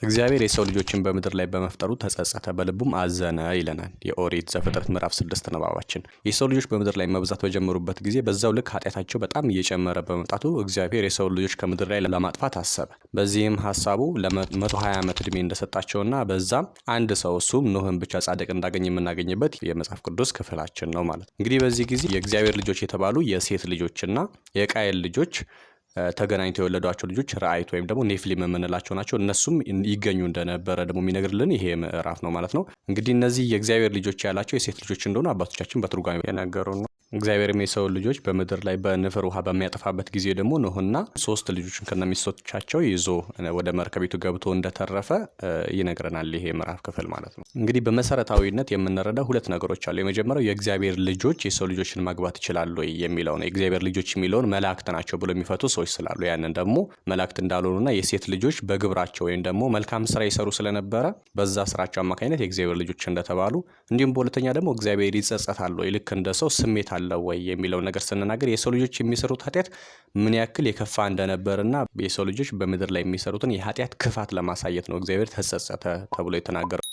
እግዚአብሔር የሰው ልጆችን በምድር ላይ በመፍጠሩ ተጸጸተ፣ በልቡም አዘነ ይለናል የኦሪት ዘፍጥረት ምዕራፍ 6 ንባባችን። የሰው ልጆች በምድር ላይ መብዛት በጀመሩበት ጊዜ በዛው ልክ ኃጢአታቸው በጣም እየጨመረ በመምጣቱ እግዚአብሔር የሰው ልጆች ከምድር ላይ ለማጥፋት አሰበ። በዚህም ሐሳቡ ለ120 ዓመት ዕድሜ እንደሰጣቸውና በዛም አንድ ሰው እሱም ኖህን ብቻ ጻድቅ እንዳገኘ የምናገኝበት የመጽሐፍ ቅዱስ ክፍላችን ነው ማለት ነው። እንግዲህ በዚህ ጊዜ የእግዚአብሔር ልጆች የተባሉ የሴት ልጆችና የቃየል ልጆች ተገናኝተው የወለዷቸው ልጆች ራአይት ወይም ደግሞ ኔፍሊም የምንላቸው ናቸው። እነሱም ይገኙ እንደነበረ ደግሞ የሚነግርልን ይሄ ምዕራፍ ነው ማለት ነው። እንግዲህ እነዚህ የእግዚአብሔር ልጆች ያላቸው የሴት ልጆች እንደሆኑ አባቶቻችን በትርጓሜ የነገሩን ነው። እግዚአብሔርም የሰው ልጆች በምድር ላይ በንፍር ውሃ በሚያጠፋበት ጊዜ ደግሞ ኖህና 3 ልጆችን ከነሚስቶቻቸው ይዞ ወደ መርከቢቱ ገብቶ እንደተረፈ ይነግረናል ይሄ ምዕራፍ ክፍል ማለት ነው። እንግዲህ በመሰረታዊነት የምንረዳው 2 ነገሮች አሉ። የመጀመሪያው የእግዚአብሔር ልጆች የሰው ልጆችን ማግባት ይችላሉ የሚለው ነው። የእግዚአብሔር ልጆች የሚለውን መላእክት ናቸው ብሎ የሚፈቱ ሰዎች ስላሉ ያንን ደግሞ መላእክት እንዳልሆኑና የሴት ልጆች በግብራቸው ወይም ደግሞ መልካም ስራ ይሰሩ ስለነበረ በዛ ስራቸው አማካኝነት የእግዚአብሔር ልጆች እንደተባሉ፣ እንዲሁም በሁለተኛ ደግሞ እግዚአብሔር ይጸጸታል ወይ ልክ እንደ ሰው ስሜት አለው ወይ የሚለው ነገር ስንናገር የሰው ልጆች የሚሰሩት ኃጢአት ምን ያክል የከፋ እንደነበርና የሰው ልጆች በምድር ላይ የሚሰሩትን የኃጢአት ክፋት ለማሳየት ነው እግዚአብሔር ተጸጸተ ተብሎ የተናገረው።